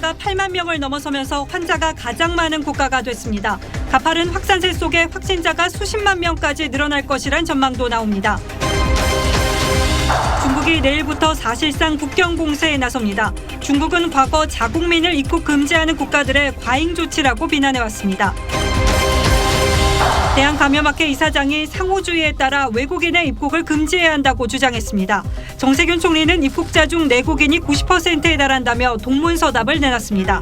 확진자가 8만 명을 넘어서면서 환자가 가장 많은 국가가 됐습니다. 가파른 확산세 속에 확진자가 수십만 명까지 늘어날 것이란 전망도 나옵니다. 중국이 내일부터 사실상 국경 공세에 나섭니다. 중국은 과거 자국민을 입국 금지하는 국가들의 과잉 조치라고 비난해왔습니다. 대한감염학회 이사장이 상호주의에 따라 외국인의 입국을 금지해야 한다고 주장했습니다. 정세균 총리는 입국자 중 내국인이 90%에 달한다며 동문서답을 내놨습니다.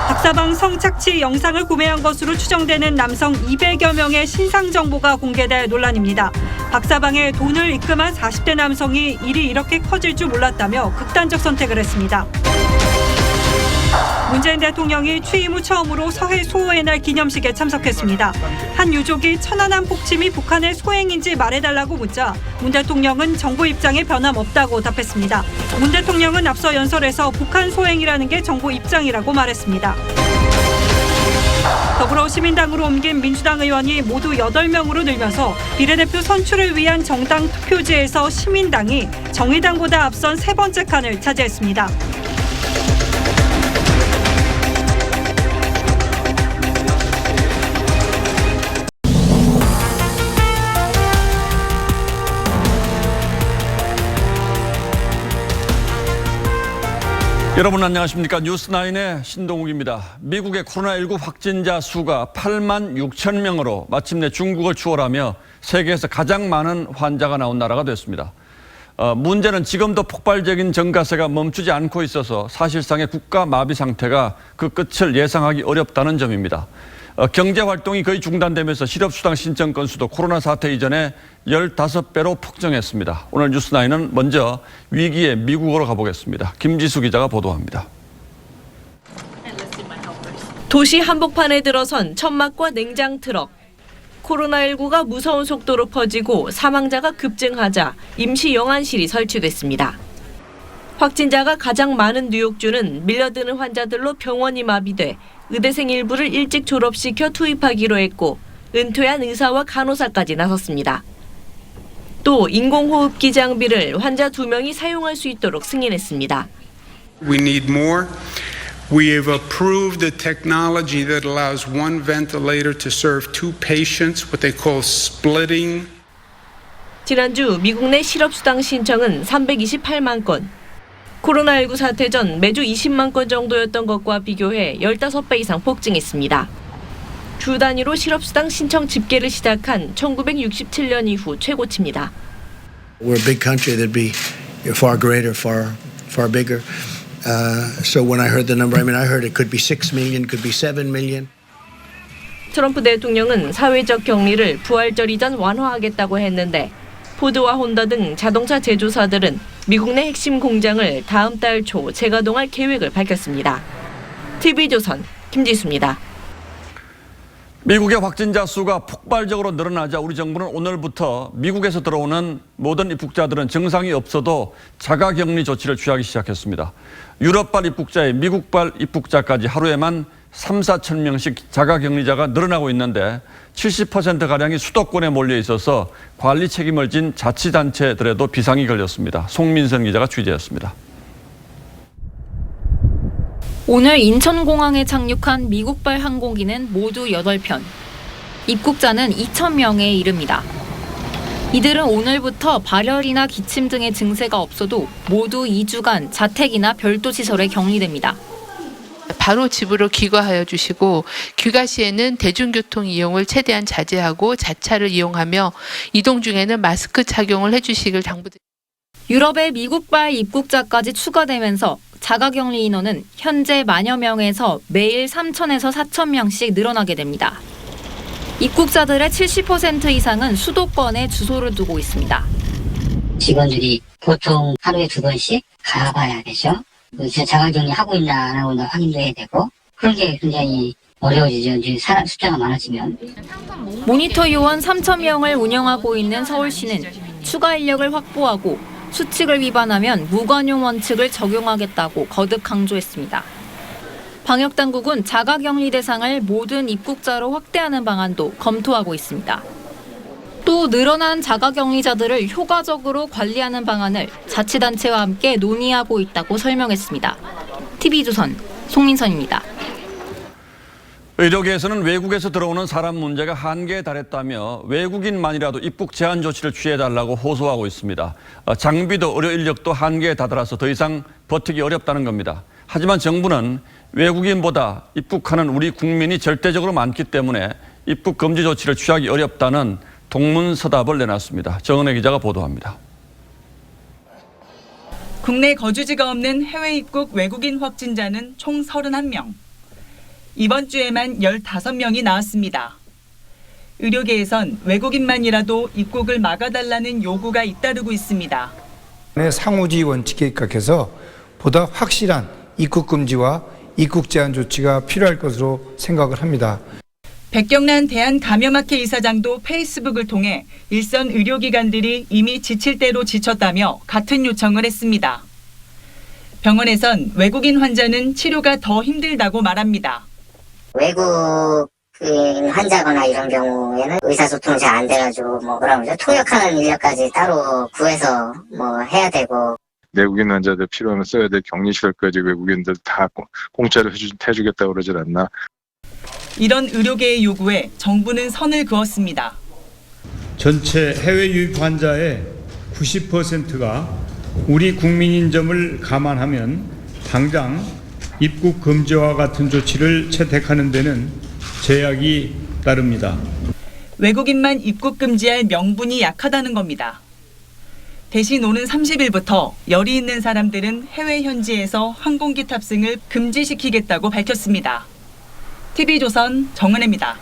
박사방 성착취 영상을 구매한 것으로 추정되는 남성 200여 명의 신상 정보가 공개될 논란입니다. 박사방에 돈을 입금한 40대 남성이 일이 이렇게 커질 줄 몰랐다며 극단적 선택을 했습니다. 문재인 대통령이 취임 후 처음으로 서해 수호의 날 기념식에 참석했습니다. 한 유족이 천안함 폭침이 북한의 소행인지 말해달라고 묻자 문 대통령은 정부 입장에 변함없다고 답했습니다. 문 대통령은 앞서 연설에서 북한 소행이라는 게 정부 입장이라고 말했습니다. 더불어시민당으로 옮긴 민주당 의원이 모두 8명으로 늘면서 비례대표 선출을 위한 정당 투표지에서 시민당이 정의당보다 앞선 세 번째 칸을 차지했습니다. 여러분 안녕하십니까. 뉴스9의 신동욱입니다. 미국의 코로나19 확진자 수가 8만 6천 명으로 마침내 중국을 추월하며 세계에서 가장 많은 환자가 나온 나라가 됐습니다. 문제는 지금도 폭발적인 증가세가 멈추지 않고 있어서 사실상의 국가 마비 상태가 그 끝을 예상하기 어렵다는 점입니다. 경제활동이 거의 중단되면서 실업수당 신청 건수도 코로나 사태 이전에 15배로 폭증했습니다. 오늘 뉴스9은 먼저 위기의 미국으로 가보겠습니다. 김지수 기자가 보도합니다. 도시 한복판에 들어선 천막과 냉장 트럭. 코로나19가 무서운 속도로 퍼지고 사망자가 급증하자 임시 영안실이 설치됐습니다. 확진자가 가장 많은 뉴욕주는 밀려드는 환자들로 병원이 마비돼 의대생 일부를 일찍 졸업시켜 투입하기로 했고 은퇴한 의사와 간호사까지 나섰습니다. 또 인공호흡기 장비를 환자 2명이 사용할 수 있도록 승인했습니다. We need more. We have approved the technology that allows one ventilator to serve two patients, what they call splitting. 지난주 미국 내 실업수당 신청은 328만 건. 코로나19 사태 전 매주 20만 건 정도였던 것과 비교해 15배 이상 폭증했습니다. 주 단위로 실업수당 신청 집계를 시작한 1967년 이후 최고치입니다. We're a big country. There'd be far greater, far bigger. So when I heard the number, I heard it could be 6 million, could be 7 million. 트럼프 대통령은 사회적 격리를 부활절 이전 완화하겠다고 했는데 포드와 혼다 등 자동차 제조사들은 미국 내 핵심 공장을 다음 달 초 재가동할 계획을 밝혔습니다. TV조선 김지수입니다. 미국의 확진자 수가 폭발적으로 늘어나자 우리 정부는 오늘부터 미국에서 들어오는 모든 입국자들은 증상이 없어도 자가격리 조치를 취하기 시작했습니다. 유럽발 입국자에 미국발 입국자까지 하루에만 3, 4천 명씩 자가격리자가 늘어나고 있는데 70%가량이 수도권에 몰려 있어서 관리 책임을 진 자치단체들에도 비상이 걸렸습니다. 송민선 기자가 취재했습니다. 오늘 인천공항에 착륙한 미국발 항공기는 모두 8편. 입국자는 2,000명에 이릅니다. 이들은 오늘부터 발열이나 기침 등의 증세가 없어도 모두 2주간 자택이나 별도 시설에 격리됩니다. 바로 집으로 귀가하여 주시고 귀가 시에는 대중교통 이용을 최대한 자제하고 자차를 이용하며 이동 중에는 마스크 착용을 해주시길 당부드립니다. 유럽의 미국발 입국자까지 추가되면서 자가격리 인원은 현재 만여 명에서 매일 3,000에서 4,000명씩 늘어나게 됩니다. 입국자들의 70% 이상은 수도권에 주소를 두고 있습니다. 직원들이 보통 하루에 2번씩 가봐야 되죠. 자가격리 하고 있나 안 하고 있나 확인도 해야 되고 그게 굉장히 어려워지죠. 이제 사람 숫자가 많아지면. 모니터 요원 3,000명을 운영하고 있는 서울시는 추가 인력을 확보하고 수칙을 위반하면 무관용 원칙을 적용하겠다고 거듭 강조했습니다. 방역당국은 자가격리 대상을 모든 입국자로 확대하는 방안도 검토하고 있습니다. 또 늘어난 자가격리자들을 효과적으로 관리하는 방안을 자치단체와 함께 논의하고 있다고 설명했습니다. TV조선 송민선입니다. 의료계에서는 외국에서 들어오는 사람 문제가 한계에 달했다며 외국인만이라도 입국 제한 조치를 취해달라고 호소하고 있습니다. 장비도 의료 인력도 한계에 다다라서 더 이상 버티기 어렵다는 겁니다. 하지만 정부는 외국인보다 입국하는 우리 국민이 절대적으로 많기 때문에 입국 금지 조치를 취하기 어렵다는 동문서답을 내놨습니다. 정은혜 기자가 보도합니다. 국내 거주지가 없는 해외 입국 외국인 확진자는 총 31명. 이번 주에만 15명이 나왔습니다. 의료계에선 외국인만이라도 입국을 막아달라는 요구가 잇따르고 있습니다. 상호주의 원칙에 입각해서 보다 확실한 입국 금지와 입국 제한 조치가 필요할 것으로 생각을 합니다. 백경란 대한감염학회 이사장도 페이스북을 통해 일선 의료기관들이 이미 지칠 대로 지쳤다며 같은 요청을 했습니다. 병원에선 외국인 환자는 치료가 더 힘들다고 말합니다. 외국인 환자거나 이런 경우에는 의사소통이 잘 안 돼가지고 통역하는 인력까지 따로 구해서 해야 되고. 내국인 환자들 필요하면 써야 될 격리시설까지 외국인들 다 공짜로 해주겠다고 그러질 않나. 이런 의료계의 요구에 정부는 선을 그었습니다. 전체 해외 유입 환자의 90%가 우리 국민인 점을 감안하면 당장 입국 금지와 같은 조치를 채택하는 데는 제약이 따릅니다. 외국인만 입국 금지할 명분이 약하다는 겁니다. 대신 오는 30일부터 열이 있는 사람들은 해외 현지에서 항공기 탑승을 금지시키겠다고 밝혔습니다. TV조선 정은혜입니다.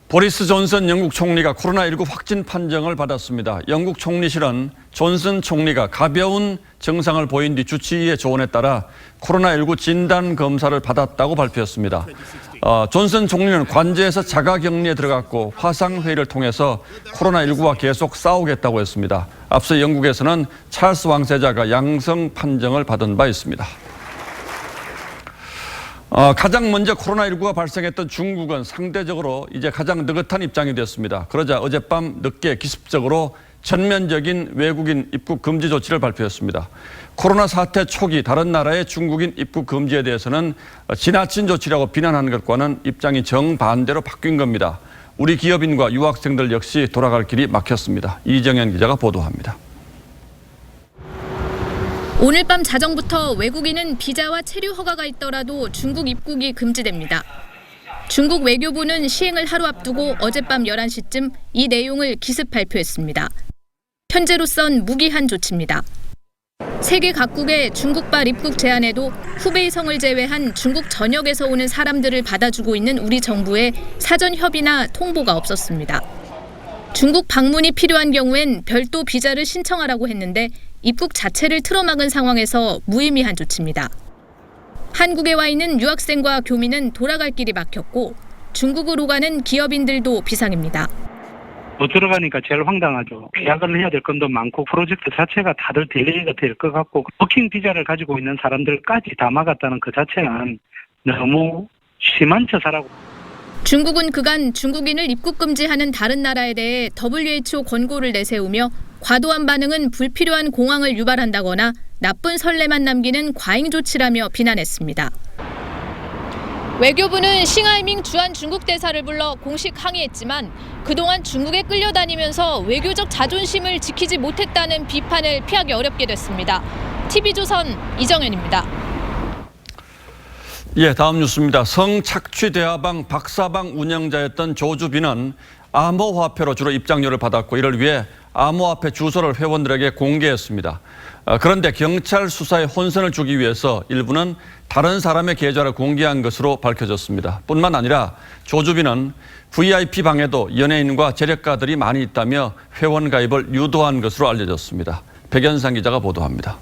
보리스 존슨 영국 총리가 코로나19 확진 판정을 받았습니다. 영국 총리실은 존슨 총리가 가벼운 증상을 보인 뒤 주치의의 조언에 따라 코로나19 진단 검사를 받았다고 발표했습니다. 존슨 총리는 관제에서 자가격리에 들어갔고 화상회의를 통해서 코로나19와 계속 싸우겠다고 했습니다. 앞서 영국에서는 찰스 왕세자가 양성 판정을 받은 바 있습니다. 가장 먼저 코로나19가 발생했던 중국은 상대적으로 이제 가장 느긋한 입장이 됐습니다. 그러자 어젯밤 늦게 기습적으로 전면적인 외국인 입국 금지 조치를 발표했습니다. 코로나 사태 초기 다른 나라의 중국인 입국 금지에 대해서는 지나친 조치라고 비난하는 것과는 입장이 정반대로 바뀐 겁니다. 우리 기업인과 유학생들 역시 돌아갈 길이 막혔습니다. 이정현 기자가 보도합니다. 오늘 밤 자정부터 외국인은 비자와 체류 허가가 있더라도 중국 입국이 금지됩니다. 중국 외교부는 시행을 하루 앞두고 어젯밤 11시쯤 이 내용을 기습 발표했습니다. 현재로선 무기한 조치입니다. 세계 각국의 중국발 입국 제한에도 후베이성을 제외한 중국 전역에서 오는 사람들을 받아주고 있는 우리 정부에 사전 협의나 통보가 없었습니다. 중국 방문이 필요한 경우엔 별도 비자를 신청하라고 했는데 입국 자체를 틀어막은 상황에서 무의미한 조치입니다. 한국에 와 있는 유학생과 교민은 돌아갈 길이 막혔고 중국으로 가는 기업인들도 비상입니다. 못 들어가니까 제일 황당하죠. 계약을 해야 될 건도 많고 프로젝트 자체가 다들 딜레이가 될 것 같고 버킹 비자를 가지고 있는 사람들까지 다 막았다는 그 자체는 너무 심한 처사라고. 중국은 그간 중국인을 입국 금지하는 다른 나라에 대해 WHO 권고를 내세우며 과도한 반응은 불필요한 공황을 유발한다거나 나쁜 선례만 남기는 과잉 조치라며 비난했습니다. 외교부는 싱하이밍 주한 중국 대사를 불러 공식 항의했지만 그동안 중국에 끌려다니면서 외교적 자존심을 지키지 못했다는 비판을 피하기 어렵게 됐습니다. TV조선 이정현입니다. 예, 다음 뉴스입니다. 성착취대화방 박사방 운영자였던 조주빈은 암호화폐로 주로 입장료를 받았고 이를 위해 암호화폐 주소를 회원들에게 공개했습니다. 그런데 경찰 수사에 혼선을 주기 위해서 일부는 다른 사람의 계좌를 공개한 것으로 밝혀졌습니다. 뿐만 아니라 조주빈은 VIP 방에도 연예인과 재력가들이 많이 있다며 회원 가입을 유도한 것으로 알려졌습니다. 백연상 기자가 보도합니다.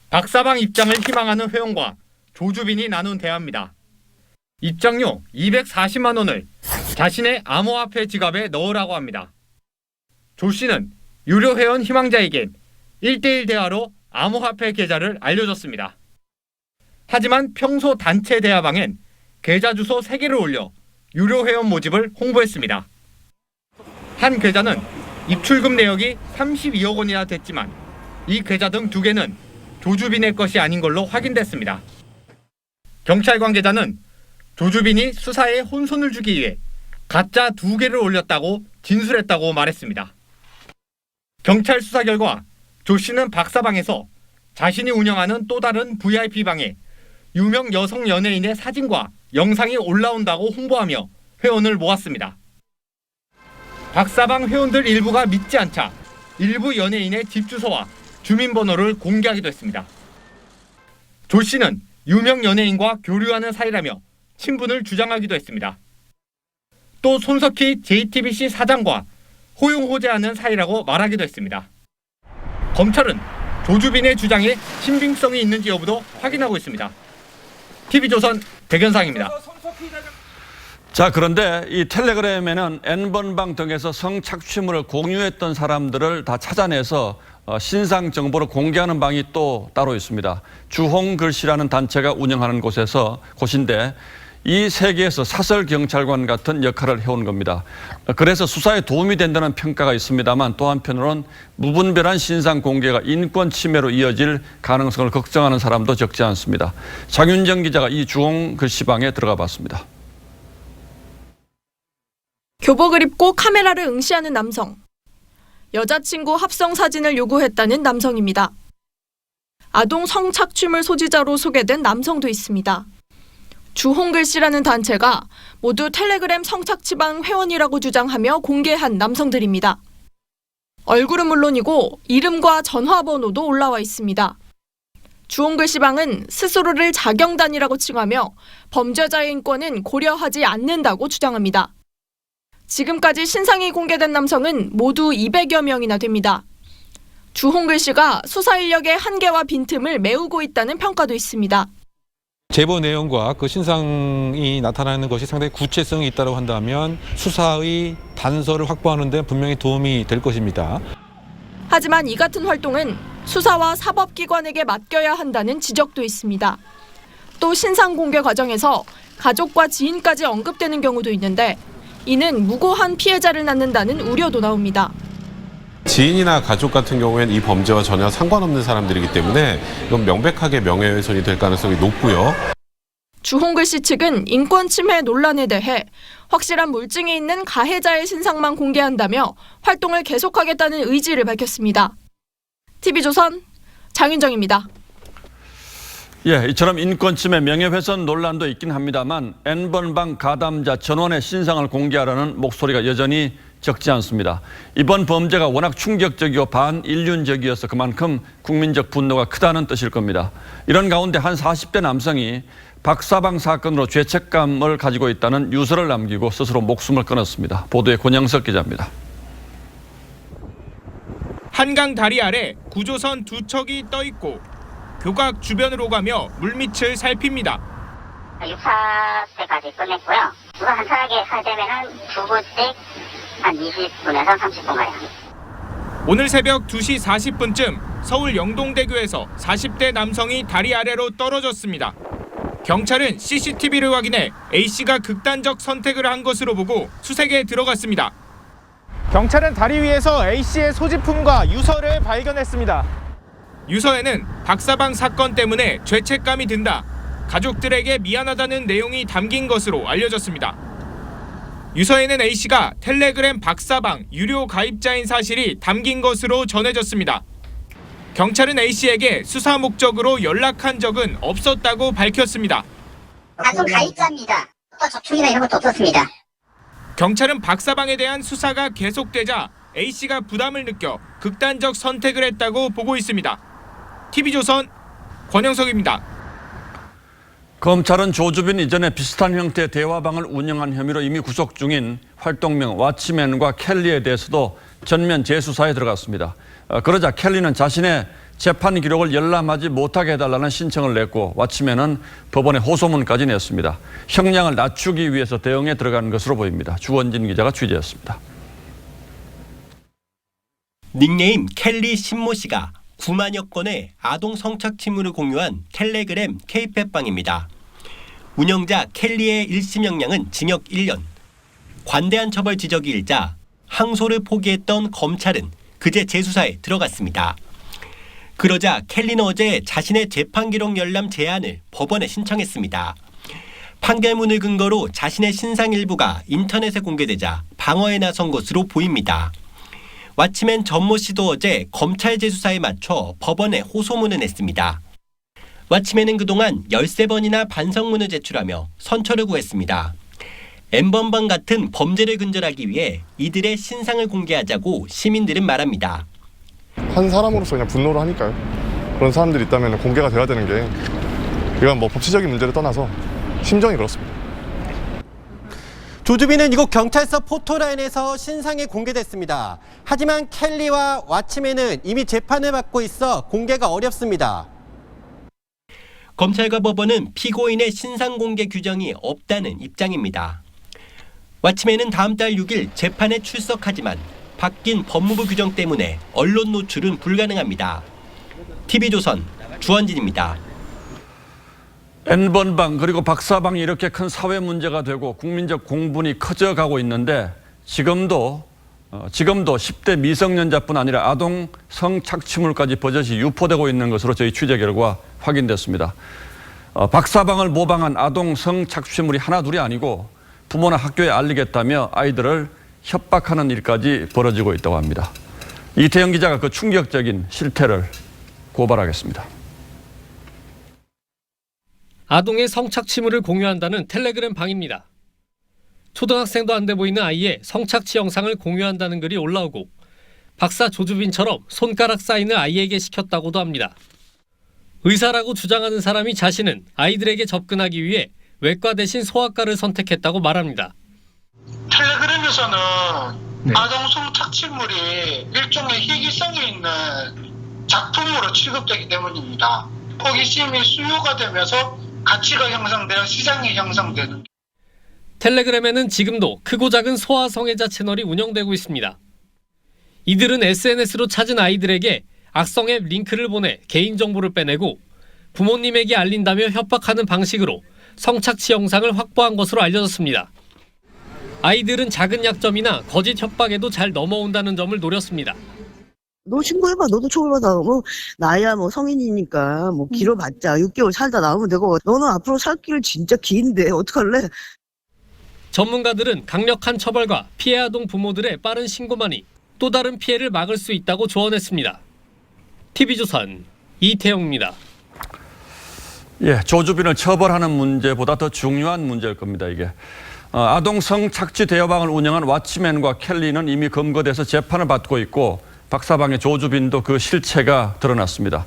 박사방 입장을 희망하는 회원과 조주빈이 나눈 대화입니다. 입장료 240만 원을 자신의 암호화폐 지갑에 넣으라고 합니다. 조 씨는 유료 회원 희망자에겐 1대1 대화로 암호화폐 계좌를 알려줬습니다. 하지만 평소 단체 대화방엔 계좌 주소 3개를 올려 유료 회원 모집을 홍보했습니다. 한 계좌는 입출금 내역이 32억 원이나 됐지만 이 계좌 등 2개는 조주빈의 것이 아닌 걸로 확인됐습니다. 경찰 관계자는 조주빈이 수사에 혼선을 주기 위해 가짜 2개를 올렸다고 진술했다고 말했습니다. 경찰 수사 결과 조 씨는 박사방에서 자신이 운영하는 또 다른 VIP방에 유명 여성 연예인의 사진과 영상이 올라온다고 홍보하며 회원을 모았습니다. 박사방 회원들 일부가 믿지 않자 일부 연예인의 집 주소와 주민번호를 공개하기도 했습니다. 조 씨는 유명 연예인과 교류하는 사이라며 친분을 주장하기도 했습니다. 또 손석희 JTBC 사장과 호용호재하는 사이라고 말하기도 했습니다. 검찰은 조주빈의 주장에 신빙성이 있는지 여부도 확인하고 있습니다. TV조선 백연상입니다. 자, 그런데 이 텔레그램에는 N번방 등에서 성착취물을 공유했던 사람들을 다 찾아내서 신상 정보를 공개하는 방이 또 따로 있습니다. 주홍글씨라는 단체가 운영하는 곳인데 이 세계에서 사설 경찰관 같은 역할을 해온 겁니다. 그래서 수사에 도움이 된다는 평가가 있습니다만 또 한편으로는 무분별한 신상 공개가 인권 침해로 이어질 가능성을 걱정하는 사람도 적지 않습니다. 장윤정 기자가 이 주홍글씨방에 들어가 봤습니다. 교복을 입고 카메라를 응시하는 남성. 여자친구 합성 사진을 요구했다는 남성입니다. 아동 성착취물 소지자로 소개된 남성도 있습니다. 주홍글씨라는 단체가 모두 텔레그램 성착취방 회원이라고 주장하며 공개한 남성들입니다. 얼굴은 물론이고 이름과 전화번호도 올라와 있습니다. 주홍글씨방은 스스로를 자경단이라고 칭하며 범죄자의 인권은 고려하지 않는다고 주장합니다. 지금까지 신상이 공개된 남성은 모두 200여 명이나 됩니다. 주홍글씨가 수사 인력의 한계와 빈틈을 메우고 있다는 평가도 있습니다. 제보 내용과 그 신상이 나타나는 것이 상당히 구체성이 있다고 한다면 수사의 단서를 확보하는 데 분명히 도움이 될 것입니다. 하지만 이 같은 활동은 수사와 사법기관에게 맡겨야 한다는 지적도 있습니다. 또 신상 공개 과정에서 가족과 지인까지 언급되는 경우도 있는데 이는 무고한 피해자를 낳는다는 우려도 나옵니다. 지인이나 가족 같은 경우에는 이 범죄와 전혀 상관없는 사람들이기 때문에 이건 명백하게 명예훼손이 될 가능성이 높고요. 주홍글씨 측은 인권 침해 논란에 대해 확실한 물증이 있는 가해자의 신상만 공개한다며 활동을 계속하겠다는 의지를 밝혔습니다. TV조선 장윤정입니다. 예, 이처럼 인권 침해 명예훼손 논란도 있긴 합니다만 N번방 가담자 전원의 신상을 공개하라는 목소리가 여전히 적지 않습니다. 이번 범죄가 워낙 충격적이고 반인륜적이어서 그만큼 국민적 분노가 크다는 뜻일 겁니다. 이런 가운데 한 40대 남성이 박사방 사건으로 죄책감을 가지고 있다는 유서를 남기고 스스로 목숨을 끊었습니다. 보도에 권영석 기자입니다. 한강 다리 아래 구조선 2척이 떠 있고 교각 주변으로 가며 물밑을 살핍니다. 6사때까지 끝냈고요. 누가 한산하게 하려면은 2부씩 한 20분에서 30분 가량. 오늘 새벽 2시 40분쯤 서울 영동대교에서 40대 남성이 다리 아래로 떨어졌습니다. 경찰은 CCTV를 확인해 A씨가 극단적 선택을 한 것으로 보고 수색에 들어갔습니다. 경찰은 다리 위에서 A씨의 소지품과 유서를 발견했습니다. 유서에는 박사방 사건 때문에 죄책감이 든다, 가족들에게 미안하다는 내용이 담긴 것으로 알려졌습니다. 유서에는 A씨가 텔레그램 박사방 유료 가입자인 사실이 담긴 것으로 전해졌습니다. 경찰은 A씨에게 수사 목적으로 연락한 적은 없었다고 밝혔습니다. 단순 가입자입니다. 또 접촉이나 이런 것도 없었습니다. 경찰은 박사방에 대한 수사가 계속되자 A씨가 부담을 느껴 극단적 선택을 했다고 보고 있습니다. TV조선 권영석입니다. 검찰은 조주빈 이전에 비슷한 형태의 대화방을 운영한 혐의로 이미 구속 중인 활동명 왓치맨과 켈리에 대해서도 전면 재수사에 들어갔습니다. 그러자 켈리는 자신의 재판 기록을 열람하지 못하게 해달라는 신청을 냈고 왓치맨은 법원에 호소문까지 냈습니다. 형량을 낮추기 위해서 대응에 들어간 것으로 보입니다. 주원진 기자가 취재했습니다. 닉네임 켈리 신모 씨가 9만여 건의 아동 성착취물을 공유한 텔레그램 K패빵입니다. 운영자 켈리의 1심 형량은 징역 1년. 관대한 처벌 지적이 일자 항소를 포기했던 검찰은 그제 재수사에 들어갔습니다. 그러자 켈리는 어제 자신의 재판 기록 열람 제안을 법원에 신청했습니다. 판결문을 근거로 자신의 신상 일부가 인터넷에 공개되자 방어에 나선 것으로 보입니다. 왓치맨 전모 씨도 어제 검찰 재수사에 맞춰 법원에 호소문을 냈습니다. 왓치맨은 그동안 13번이나 반성문을 제출하며 선처를 구했습니다. N번방 같은 범죄를 근절하기 위해 이들의 신상을 공개하자고 시민들은 말합니다. 한 사람으로서 그냥 분노를 하니까요. 그런 사람들이 있다면 공개가 돼야 되는 게 이건 뭐 법치적인 문제를 떠나서 심정이 그렇습니다. 조주빈은 이곳 경찰서 포토라인에서 신상이 공개됐습니다. 하지만 켈리와 왓치맨은 이미 재판을 받고 있어 공개가 어렵습니다. 검찰과 법원은 피고인의 신상 공개 규정이 없다는 입장입니다. 왓치맨은 다음 달 6일 재판에 출석하지만 바뀐 법무부 규정 때문에 언론 노출은 불가능합니다. TV조선 주원진입니다. N번방 그리고 박사방이 이렇게 큰 사회 문제가 되고 국민적 공분이 커져가고 있는데 지금도 10대 미성년자뿐 아니라 아동 성착취물까지 버젓이 유포되고 있는 것으로 저희 취재 결과 확인됐습니다. 박사방을 모방한 아동 성착취물이 하나 둘이 아니고 부모나 학교에 알리겠다며 아이들을 협박하는 일까지 벌어지고 있다고 합니다. 이태영 기자가 그 충격적인 실태를 고발하겠습니다. 아동의 성착취물을 공유한다는 텔레그램 방입니다. 초등학생도 안 돼 보이는 아이의 성착취 영상을 공유한다는 글이 올라오고 박사 조주빈처럼 손가락 사인을 아이에게 시켰다고도 합니다. 의사라고 주장하는 사람이 자신은 아이들에게 접근하기 위해 외과 대신 소아과를 선택했다고 말합니다. 텔레그램에서는 아동 성착취물이 일종의 희귀성이 있는 작품으로 취급되기 때문입니다. 호기심이 수요가 되면서 가치가 형성되어 시장이 형성되는. 텔레그램에는 지금도 크고 작은 소아 성애자 채널이 운영되고 있습니다. 이들은 SNS로 찾은 아이들에게 악성 앱 링크를 보내 개인정보를 빼내고 부모님에게 알린다며 협박하는 방식으로 성착취 영상을 확보한 것으로 알려졌습니다. 아이들은 작은 약점이나 거짓 협박에도 잘 넘어온다는 점을 노렸습니다. 너 신고해봐. 너도 처벌받아. 뭐 나야 뭐 성인이니까 뭐 길어봤자 6개월 살다 나오면 되고 너는 앞으로 살 길 진짜 긴데 어떡할래? 전문가들은 강력한 처벌과 피해 아동 부모들의 빠른 신고만이 또 다른 피해를 막을 수 있다고 조언했습니다. TV조선 이태영입니다. 조주빈을 처벌하는 문제보다 더 중요한 문제일 겁니다. 이게 아동 성착취 대여방을 운영한 왓치맨과 켈리는 이미 검거돼서 재판을 받고 있고 박사방의 조주빈도 그 실체가 드러났습니다.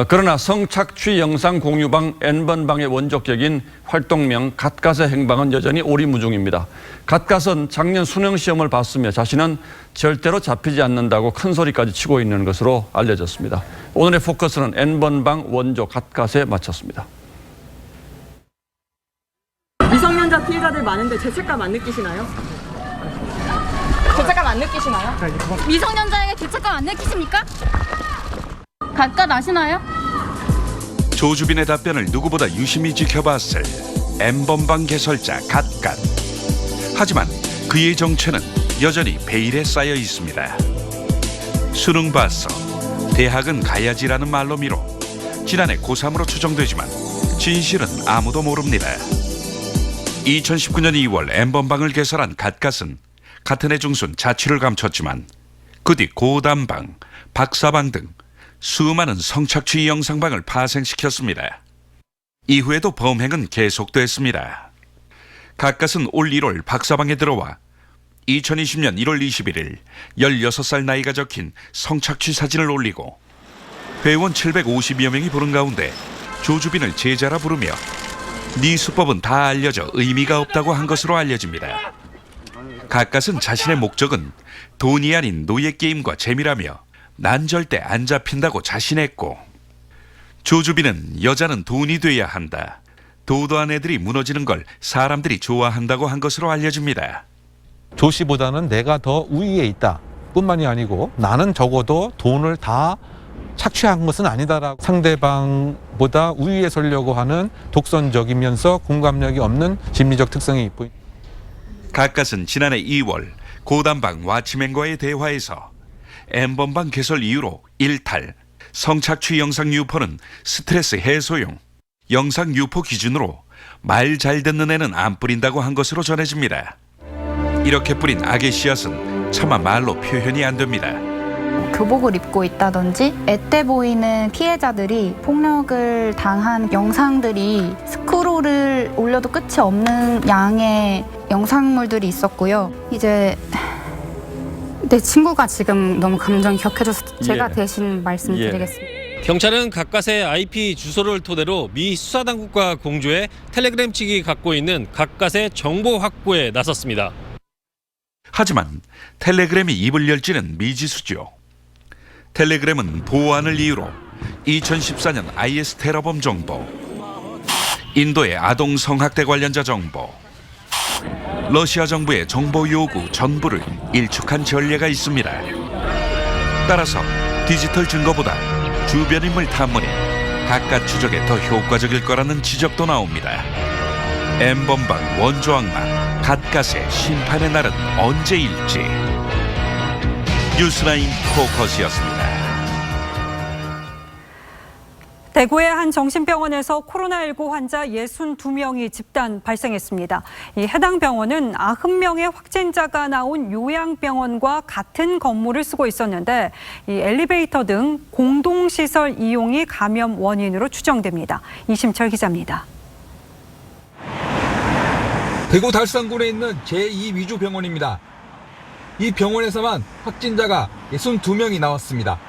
그러나 성착취 영상 공유방 N번방의 원조격인 활동명 갓갓의 행방은 여전히 오리무중입니다. 갓갓은 작년 수능시험을 봤으며 자신은 절대로 잡히지 않는다고 큰소리까지 치고 있는 것으로 알려졌습니다. 오늘의 포커스는 N번방 원조 갓갓에 맞췄습니다. 미성년자 피해자들 많은데 죄책감 안 느끼시나요? 죄책감 안 느끼시나요? 미성년자에게 죄책감 안 느끼십니까? 갓갓 아시나요? 조주빈의 답변을 누구보다 유심히 지켜봤을 N번방 개설자 갓갓. 하지만 그의 정체는 여전히 베일에 쌓여 있습니다. 수능 봤어, 대학은 가야지라는 말로 미뤄 지난해 고3으로 추정되지만 진실은 아무도 모릅니다. 2019년 2월 N번방을 개설한 갓갓은 같은 해 중순 자취를 감췄지만 그 뒤 고단방, 박사방 등 수많은 성착취 영상방을 파생시켰습니다. 이후에도 범행은 계속됐습니다. 갓갓은 올 1월 박사방에 들어와 2020년 1월 21일 16살 나이가 적힌 성착취 사진을 올리고 회원 750여 명이 보는 가운데 조주빈을 제자라 부르며 네 수법은 다 알려져 의미가 없다고 한 것으로 알려집니다. 갓갓은 자신의 목적은 돈이 아닌 노예게임과 재미라며 난 절대 안 잡힌다고 자신했고 조주빈은 여자는 돈이 돼야 한다. 도도한 애들이 무너지는 걸 사람들이 좋아한다고 한 것으로 알려집니다. 조 씨보다는 내가 더 우위에 있다 뿐만이 아니고 나는 적어도 돈을 다 착취한 것은 아니다라고 상대방보다 우위에 서려고 하는 독선적이면서 공감력이 없는 심리적 특성이 보입니다. 갓갓은 지난해 2월 고단방 왓치맨과의 대화에서 N번방 개설 이후로 일탈, 성착취 영상 유포는 스트레스 해소용. 영상 유포 기준으로 말 잘 듣는 애는 안 뿌린다고 한 것으로 전해집니다. 이렇게 뿌린 악의 씨앗은 차마 말로 표현이 안 됩니다. 교복을 입고 있다든지 앳돼 보이는 피해자들이 폭력을 당한 영상들이 스크롤을 올려도 끝이 없는 양의 영상물들이 있었고요. 이제 내 친구가 지금 너무 감정이 격해져서 제가 대신 말씀드리겠습니다. 경찰은 각각의 IP 주소를 토대로 미 수사당국과 공조해 텔레그램 측이 갖고 있는 각각의 정보 확보에 나섰습니다. 하지만 텔레그램이 입을 열지는 미지수죠. 텔레그램은 보안을 이유로 2014년 IS 테러범 정보, 인도의 아동 성학대 관련자 정보, 러시아 정부의 정보 요구 전부를 일축한 전례가 있습니다. 따라서 디지털 증거보다 주변 인물 탐문이 각각 추적에 더 효과적일 거라는 지적도 나옵니다. M번방 원조 악마 갓갓의 심판의 날은 언제일지. 뉴스라인 포커스였습니다. 대구의 한 정신병원에서 코로나19 환자 62명이 집단 발생했습니다. 이 해당 병원은 90명의 확진자가 나온 요양병원과 같은 건물을 쓰고 있었는데 이 엘리베이터 등 공동시설 이용이 감염 원인으로 추정됩니다. 이심철 기자입니다. 대구 달성군에 있는 제2위주병원입니다. 이 병원에서만 확진자가 62명이 나왔습니다.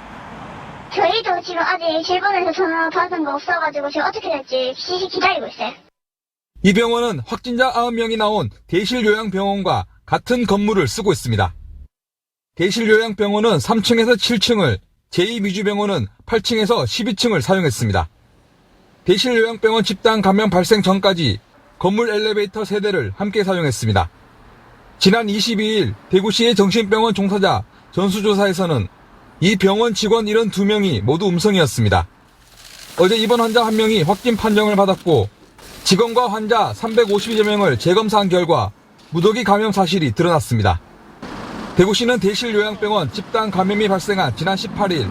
저희도 지금 아직 질본에서 전화 받은 거 없어가지고 지금 어떻게 될지 기다리고 있어요. 이 병원은 확진자 9명이 나온 대실요양병원과 같은 건물을 쓰고 있습니다. 대실요양병원은 3층에서 7층을, 제2위주병원은 8층에서 12층을 사용했습니다. 대실요양병원 집단 감염 발생 전까지 건물 엘리베이터 3대를 함께 사용했습니다. 지난 22일 대구시의 정신병원 종사자 전수조사에서는 이 병원 직원 72명이 모두 음성이었습니다. 어제 입원 환자 1명이 확진 판정을 받았고 직원과 환자 350여 명을 재검사한 결과 무더기 감염 사실이 드러났습니다. 대구시는 대실요양병원 집단 감염이 발생한 지난 18일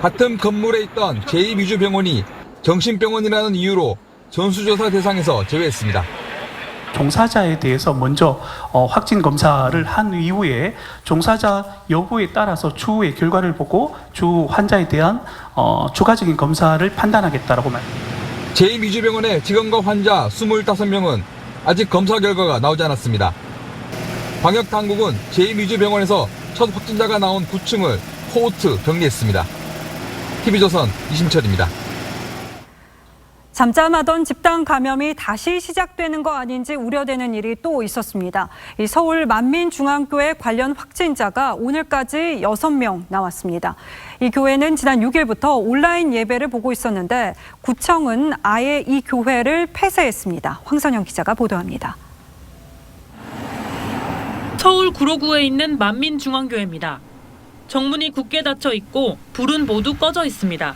같은 건물에 있던 제2위주병원이 정신병원이라는 이유로 전수조사 대상에서 제외했습니다. 종사자에 대해서 먼저 확진 검사를 한 이후에 종사자 여부에 따라서 추후의 결과를 보고 주 환자에 대한 추가적인 검사를 판단하겠다라고 말합니다. 제2위주병원의 직원과 환자 25명은 아직 검사 결과가 나오지 않았습니다. 방역당국은 제2위주병원에서 첫 확진자가 나온 9층을 코호트 격리했습니다. TV조선 이심철입니다. 잠잠하던 집단 감염이 다시 시작되는 거 아닌지 우려되는 일이 또 있었습니다. 이 서울 만민중앙교회 관련 확진자가 오늘까지 6명 나왔습니다. 이 교회는 지난 6일부터 온라인 예배를 보고 있었는데 구청은 아예 이 교회를 폐쇄했습니다. 황선영 기자가 보도합니다. 서울 구로구에 있는 만민중앙교회입니다. 정문이 굳게 닫혀 있고 불은 모두 꺼져 있습니다.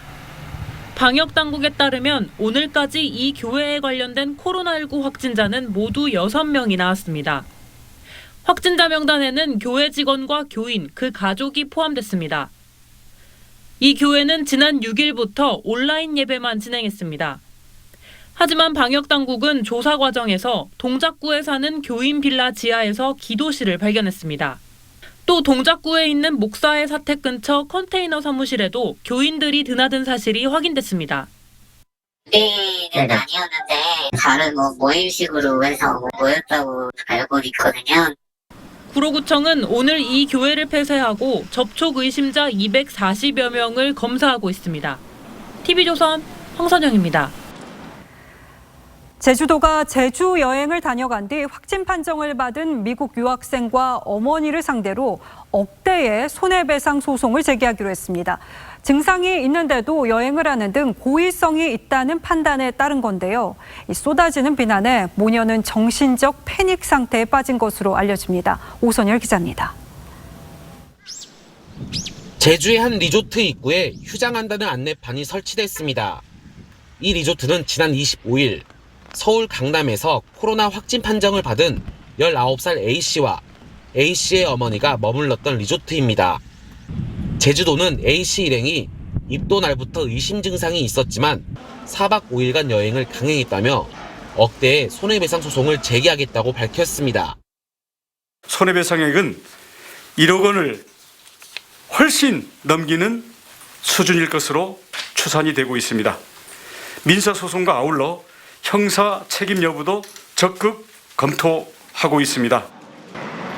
방역당국에 따르면 오늘까지 이 교회에 관련된 코로나19 확진자는 모두 6명이 나왔습니다. 확진자 명단에는 교회 직원과 교인, 그 가족이 포함됐습니다. 이 교회는 지난 6일부터 온라인 예배만 진행했습니다. 하지만 방역당국은 조사 과정에서 동작구에 사는 교인 빌라 지하에서 기도실을 발견했습니다. 또 동작구에 있는 목사의 사택 근처 컨테이너 사무실에도 교인들이 드나든 사실이 확인됐습니다. 그때는 아니었는데 다른 모임식으로 해서 모였다고 알고 있거든요. 구로구청은 오늘 이 교회를 폐쇄하고 접촉 의심자 240여 명을 검사하고 있습니다. TV조선 황선영입니다. 제주도가 제주 여행을 다녀간 뒤 확진 판정을 받은 미국 유학생과 어머니를 상대로 억대의 손해배상 소송을 제기하기로 했습니다. 증상이 있는데도 여행을 하는 등 고의성이 있다는 판단에 따른 건데요. 이 쏟아지는 비난에 모녀는 정신적 패닉 상태에 빠진 것으로 알려집니다. 오선열 기자입니다. 제주의 한 리조트 입구에 휴장한다는 안내판이 설치됐습니다. 이 리조트는 지난 25일 서울 강남에서 코로나 확진 판정을 받은 19살 A씨와 A씨의 어머니가 머물렀던 리조트입니다. 제주도는 A씨 일행이 입도 날부터 의심 증상이 있었지만 4박 5일간 여행을 강행했다며 억대의 손해배상 소송을 제기하겠다고 밝혔습니다. 손해배상액은 1억 원을 훨씬 넘기는 수준일 것으로 추산이 되고 있습니다. 민사소송과 아울러 형사 책임 여부도 적극 검토하고 있습니다.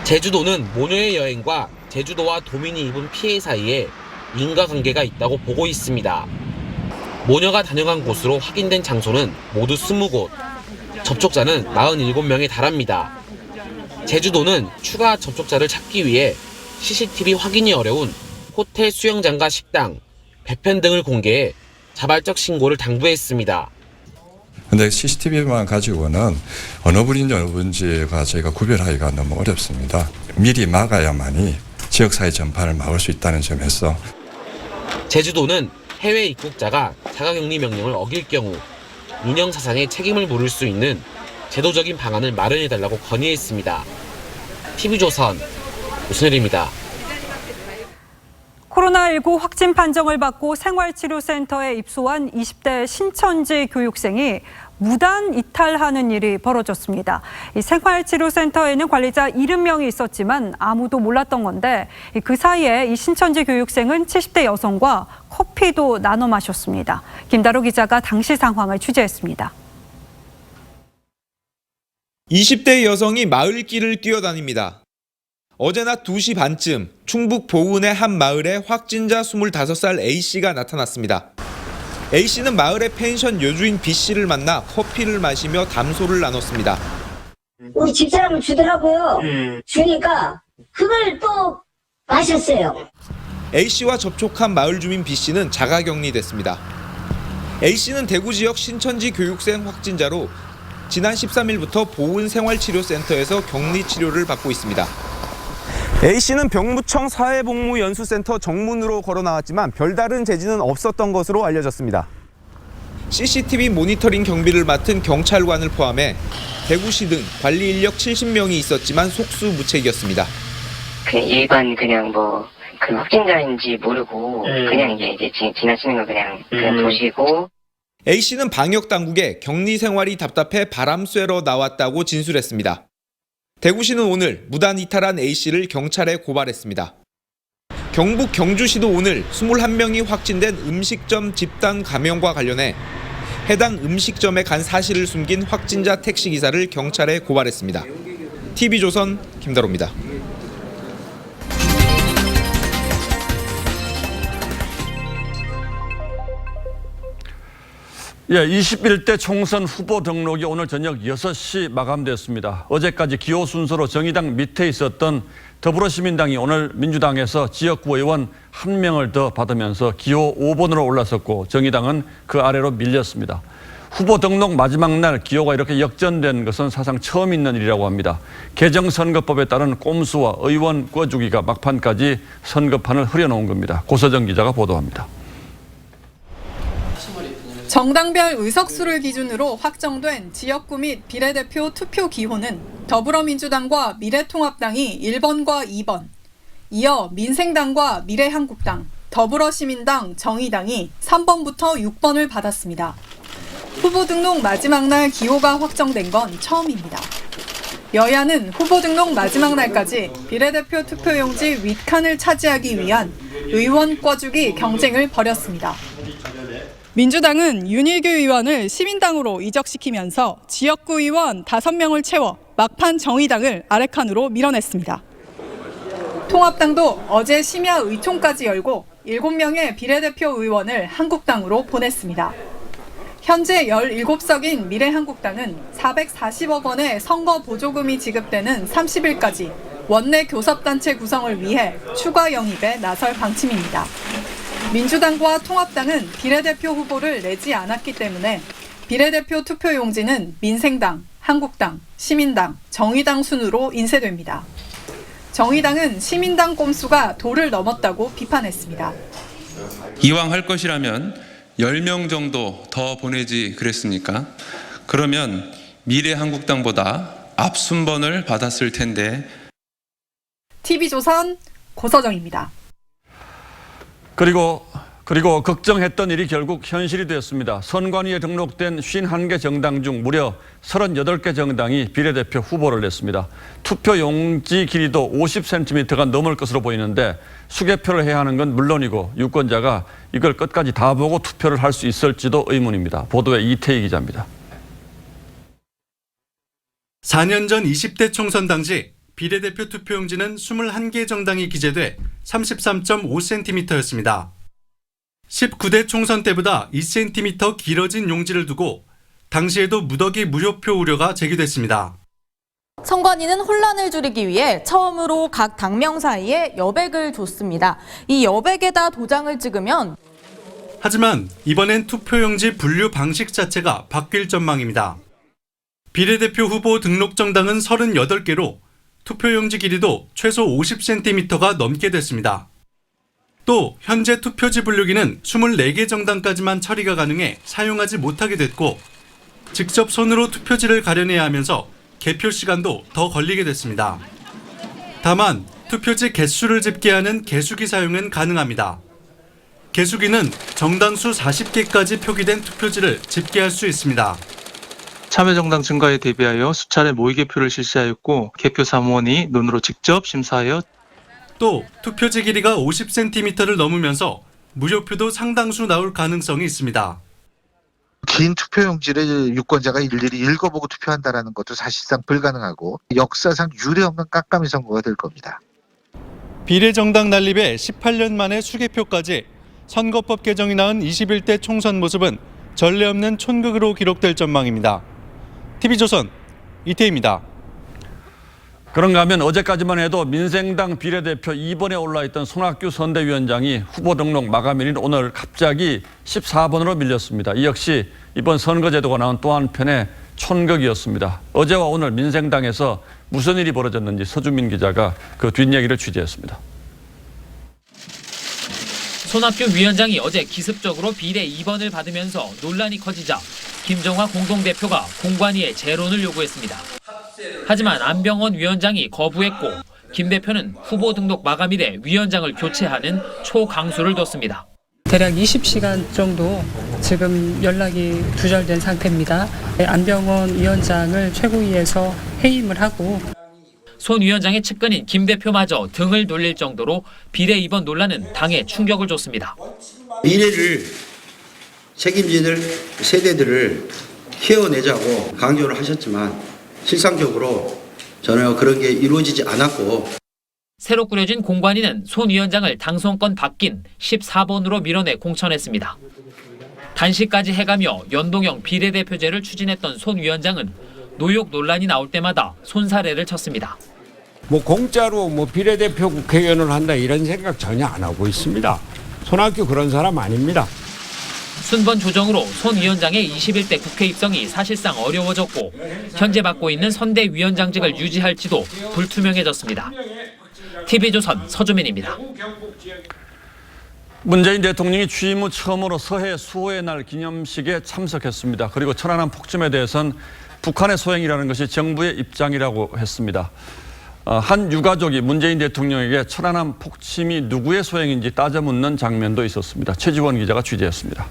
제주도는 모녀의 여행과 제주도와 도민이 입은 피해 사이에 인과관계가 있다고 보고 있습니다. 모녀가 다녀간 곳으로 확인된 장소는 모두 20곳, 접촉자는 47명에 달합니다. 제주도는 추가 접촉자를 찾기 위해 CCTV 확인이 어려운 호텔 수영장과 식당, 배편 등을 공개해 자발적 신고를 당부했습니다. 근데 CCTV만 가지고는 어느 분인지 어느 분인지가 저희가 구별하기가 너무 어렵습니다. 미리 막아야만이 지역사회 전파를 막을 수 있다는 점에서 제주도는 해외 입국자가 자가격리 명령을 어길 경우 인형사상에 책임을 물을 수 있는 제도적인 방안을 마련해달라고 건의했습니다. TV조선 오순일입니다. 코로나19 확진 판정을 받고 생활치료센터에 입소한 20대 신천지 교육생이 무단 이탈하는 일이 벌어졌습니다. 이 생활치료센터에는 관리자 70명이 있었지만 아무도 몰랐던 건데 그 사이에 이 신천지 교육생은 70대 여성과 커피도 나눠 마셨습니다. 김다로 기자가 당시 상황을 취재했습니다. 20대 여성이 마을길을 뛰어다닙니다. 어제 낮 2시 반쯤 충북 보은의 한 마을에 확진자 25살 A씨가 나타났습니다. A씨는 마을의 펜션 여주인 B씨를 만나 커피를 마시며 담소를 나눴습니다. 우리 집사람을 주더라고요. 주니까 그걸 또 마셨어요. A씨와 접촉한 마을 주민 B씨는 자가격리됐습니다. A씨는 대구 지역 신천지 교육생 확진자로 지난 13일부터 보은 생활치료센터에서 격리 치료를 받고 있습니다. A씨는 병무청 사회복무연수센터 정문으로 걸어 나왔지만 별다른 제지는 없었던 것으로 알려졌습니다. CCTV 모니터링 경비를 맡은 경찰관을 포함해 대구시 등 관리 인력 70명이 있었지만 속수무책이었습니다. 일반 그 확진자인지 모르고 그냥 이제 지나치는 거 그냥 보시고. A씨는 방역 당국에 격리 생활이 답답해 바람 쐬러 나왔다고 진술했습니다. 대구시는 오늘 무단 이탈한 A씨를 경찰에 고발했습니다. 경북 경주시도 오늘 21명이 확진된 음식점 집단 감염과 관련해 해당 음식점에 간 사실을 숨긴 확진자 택시기사를 경찰에 고발했습니다. TV조선 김다로입니다. 예, 21대 총선 후보 등록이 오늘 저녁 6시 마감됐습니다. 어제까지 기호 순서로 정의당 밑에 있었던 더불어시민당이 오늘 민주당에서 지역구 의원 1명을 더 받으면서 기호 5번으로 올라섰고 정의당은 그 아래로 밀렸습니다. 후보 등록 마지막 날 기호가 이렇게 역전된 것은 사상 처음 있는 일이라고 합니다. 개정선거법에 따른 꼼수와 의원 꿔주기가 막판까지 선거판을 흐려놓은 겁니다. 고서정 기자가 보도합니다. 정당별 의석수를 기준으로 확정된 지역구 및 비례대표 투표 기호는 더불어민주당과 미래통합당이 1번과 2번, 이어 민생당과 미래한국당, 더불어시민당, 정의당이 3번부터 6번을 받았습니다. 후보 등록 마지막 날 기호가 확정된 건 처음입니다. 여야는 후보 등록 마지막 날까지 비례대표 투표용지 윗칸을 차지하기 위한 의원 꿔주기 경쟁을 벌였습니다. 민주당은 윤일규 의원을 시민당으로 이적시키면서 지역구 의원 5명을 채워 막판 정의당을 아래칸으로 밀어냈습니다. 통합당도 어제 심야 의총까지 열고 7명의 비례대표 의원을 한국당으로 보냈습니다. 현재 17석인 미래한국당은 440억 원의 선거 보조금이 지급되는 30일까지 원내 교섭단체 구성을 위해 추가 영입에 나설 방침입니다. 민주당과 통합당은 비례대표 후보를 내지 않았기 때문에 비례대표 투표용지는 민생당, 한국당, 시민당, 정의당 순으로 인쇄됩니다. 정의당은 시민당 꼼수가 도를 넘었다고 비판했습니다. 이왕 할 것이라면 10명 정도 더 보내지 그랬습니까? 그러면 미래한국당보다 앞순번을 받았을 텐데. TV조선 고서정입니다. 그리고 그리고 걱정했던 일이 결국 현실이 되었습니다. 선관위에 등록된 51개 정당 중 무려 38개 정당이 비례대표 후보를 냈습니다. 투표 용지 길이도 50cm가 넘을 것으로 보이는데 수개표를 해야 하는 건 물론이고 유권자가 이걸 끝까지 다 보고 투표를 할 수 있을지도 의문입니다. 보도에 이태희 기자입니다. 4년 전 20대 총선 당시 비례대표 투표용지는 21개 정당이 기재돼 33.5cm였습니다. 19대 총선 때보다 2cm 길어진 용지를 두고 당시에도 무더기 무효표 우려가 제기됐습니다. 선관위는 혼란을 줄이기 위해 처음으로 각 당명 사이에 여백을 줬습니다. 이 여백에다 도장을 찍으면 하지만 이번엔 투표용지 분류 방식 자체가 바뀔 전망입니다. 비례대표 후보 등록 정당은 38개로 투표용지 길이도 최소 50cm가 넘게 됐습니다. 또 현재 투표지 분류기는 24개 정당까지만 처리가 가능해 사용하지 못하게 됐고 직접 손으로 투표지를 가려내야 하면서 개표 시간도 더 걸리게 됐습니다. 다만 투표지 개수를 집계하는 개수기 사용은 가능합니다. 개수기는 정당 수 40개까지 표기된 투표지를 집계할 수 있습니다. 참여정당 증가에 대비하여 수차례 모의개표를 실시하였고 개표 사무원이 눈으로 직접 심사하여 또 투표지 길이가 50cm를 넘으면서 무효표도 상당수 나올 가능성이 있습니다. 긴 투표용지를 유권자가 일일이 읽어보고 투표한다는 것도 사실상 불가능하고 역사상 유례없는 깜깜이 선거가 될 겁니다. 비례정당 난립에 18년 만에 수개표까지 선거법 개정이 낳은 21대 총선 모습은 전례 없는 촌극으로 기록될 전망입니다. TV조선 이태희입니다. 그런가 하면 어제까지만 해도 민생당 비례대표 2번에 올라있던 손학규 선대위원장이 후보 등록 마감일인 오늘 갑자기 14번으로 밀렸습니다. 이 역시 이번 선거제도가 나온 또 한편의 촌극이었습니다. 어제와 오늘 민생당에서 무슨 일이 벌어졌는지 서주민 기자가 그 뒷얘기를 취재했습니다. 손학규 위원장이 어제 기습적으로 비례 2번을 받으면서 논란이 커지자 김정화 공동대표가 공관위에 재론을 요구했습니다. 하지만 안병원 위원장이 거부했고 김 대표는 후보 등록 마감일에 위원장을 교체하는 초강수를 뒀습니다. 대략 20시간 정도 지금 연락이 두절된 상태입니다. 안병원 위원장을 최고위에서 해임을 하고 손 위원장의 측근인 김 대표마저 등을 돌릴 정도로 비례 2번 논란은 당에 충격을 줬습니다. 미래를 책임질 세대들을 키워내자고 강조를 하셨지만 실상적으로 전혀 그런 게 이루어지지 않았고 새로 꾸려진 공관위는 손 위원장을 당선권 바뀐 14번으로 밀어내 공천했습니다. 단식까지 해가며 연동형 비례대표제를 추진했던 손 위원장은 노역 논란이 나올 때마다 손사래를 쳤습니다. 공짜로 비례대표 국회의원을 한다 이런 생각 전혀 안 하고 있습니다. 손학규 그런 사람 아닙니다. 순번 조정으로 손 위원장의 21대 국회 입성이 사실상 어려워졌고 현재 맡고 있는 선대위원장직을 유지할지도 불투명해졌습니다. TV조선 서주민입니다. 문재인 대통령이 취임 후 처음으로 서해 수호의 날 기념식에 참석했습니다. 그리고 천안함 폭침에 대해서는 북한의 소행이라는 것이 정부의 입장이라고 했습니다. 한 유가족이 문재인 대통령에게 천안함 폭침이 누구의 소행인지 따져 묻는 장면도 있었습니다. 최지원 기자가 취재했습니다.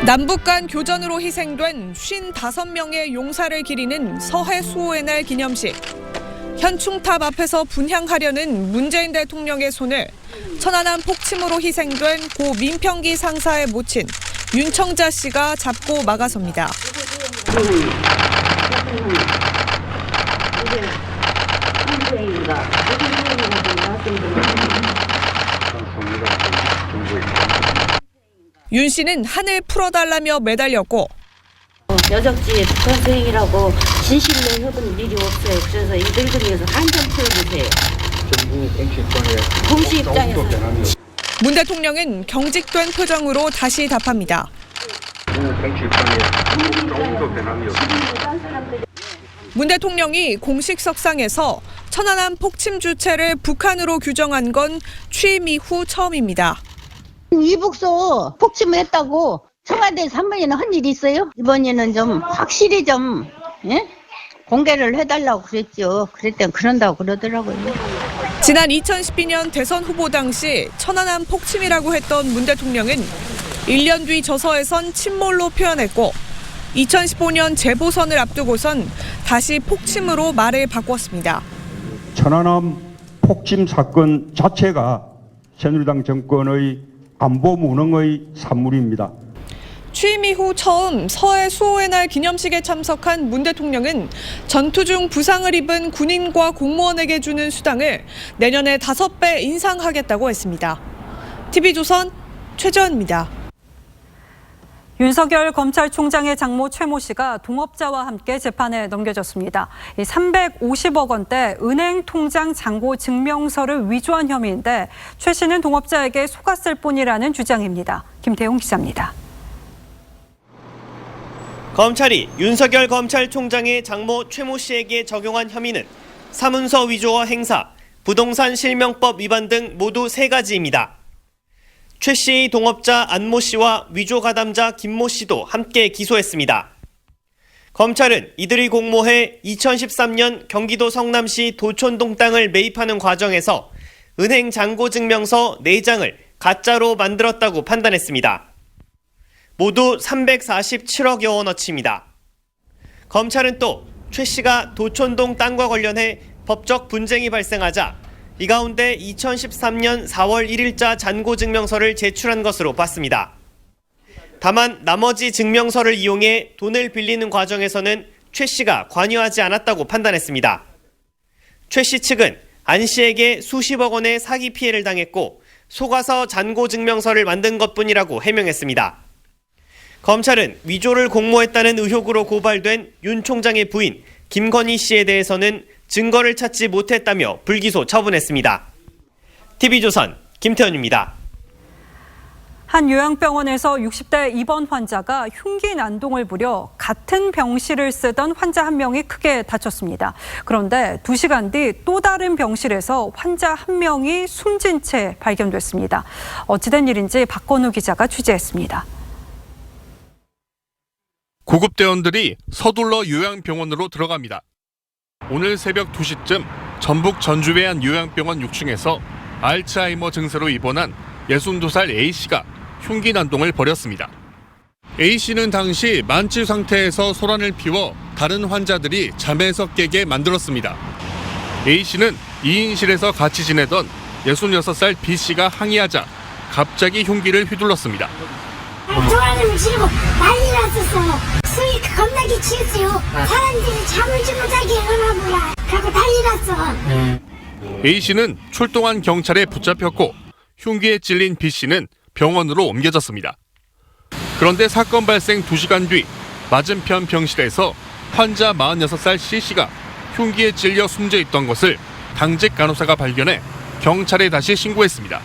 남북 간 교전으로 희생된 55명의 용사를 기리는 서해 수호의 날 기념식. 현충탑 앞에서 분향하려는 문재인 대통령의 손을 천안함 폭침으로 희생된 고 민평기 상사의 모친 윤청자 씨가 잡고 막아섭니다. 윤 씨는 한을 풀어달라며 매달렸고 여적지에 북한 소행이라고 진실로 해본 일이 없어요. 그래서 이 늙은이에서 한 점 풀어주세요. 공시 입장에서. 문 대통령은 경직된 표정으로 다시 답합니다. 문 대통령이 공식 석상에서 천안함 폭침 주체를 북한으로 규정한 건 취임 이후 처음입니다. 이북소 폭침을 했다고 청와대에서 한 번이나 한 일이 있어요? 이번에는 좀 확실히 좀 공개를 해달라고 그랬죠. 그랬더니 그런다고 그러더라고요. 지난 2012년 대선 후보 당시 천안함 폭침이라고 했던 문 대통령은 1년 뒤 저서에선 침몰로 표현했고 2015년 재보선을 앞두고선 다시 폭침으로 말을 바꿨습니다. 천안함 폭침 사건 자체가 새누리당 정권의 안보 무능의 산물입니다. 취임 이후 처음 서해 수호의 날 기념식에 참석한 문 대통령은 전투 중 부상을 입은 군인과 공무원에게 주는 수당을 내년에 5배 인상하겠다고 했습니다. TV조선 최재원입니다. 윤석열 검찰총장의 장모 최모 씨가 동업자와 함께 재판에 넘겨졌습니다. 350억 원대 은행 통장 잔고 증명서를 위조한 혐의인데 최 씨는 동업자에게 속았을 뿐이라는 주장입니다. 김태용 기자입니다. 검찰이 윤석열 검찰총장의 장모 최모 씨에게 적용한 혐의는 사문서 위조와 행사, 부동산 실명법 위반 등 모두 3가지입니다. 최 씨의 동업자 안모 씨와 위조 가담자 김모 씨도 함께 기소했습니다. 검찰은 이들이 공모해 2013년 경기도 성남시 도촌동 땅을 매입하는 과정에서 은행 잔고증명서 4장을 가짜로 만들었다고 판단했습니다. 모두 347억여 원어치입니다. 검찰은 또 최 씨가 도촌동 땅과 관련해 법적 분쟁이 발생하자 이 가운데 2013년 4월 1일자 잔고증명서를 제출한 것으로 봤습니다. 다만 나머지 증명서를 이용해 돈을 빌리는 과정에서는 최 씨가 관여하지 않았다고 판단했습니다. 최 씨 측은 안 씨에게 수십억 원의 사기 피해를 당했고 속아서 잔고증명서를 만든 것뿐이라고 해명했습니다. 검찰은 위조를 공모했다는 의혹으로 고발된 윤 총장의 부인 김건희 씨에 대해서는 증거를 찾지 못했다며 불기소 처분했습니다. TV조선 김태현입니다. 한 요양병원에서 60대 입원 환자가 흉기 난동을 부려 같은 병실을 쓰던 환자 한 명이 크게 다쳤습니다. 그런데 2시간 뒤 또 다른 병실에서 환자 한 명이 숨진 채 발견됐습니다. 어찌된 일인지 박건우 기자가 취재했습니다. 구급대원들이 서둘러 요양병원으로 들어갑니다. 오늘 새벽 2시쯤 전북 전주의 한 요양병원 6층에서 알츠하이머 증세로 입원한 62살 A씨가 흉기 난동을 벌였습니다. A씨는 당시 만취 상태에서 소란을 피워 다른 환자들이 잠에서 깨게 만들었습니다. A씨는 2인실에서 같이 지내던 66살 B씨가 항의하자 갑자기 흉기를 휘둘렀습니다. 좋아하는 지르고 난리 났었어. 술이 겁나게 취했어요. 사람들이 잠을 좀 못하게 하나 몰라. 그러고 난리 났어. A씨는 출동한 경찰에 붙잡혔고 흉기에 찔린 B씨는 병원으로 옮겨졌습니다. 그런데 사건 발생 2시간 뒤 맞은편 병실에서 환자 46살 C씨가 흉기에 찔려 숨져 있던 것을 당직 간호사가 발견해 경찰에 다시 신고했습니다.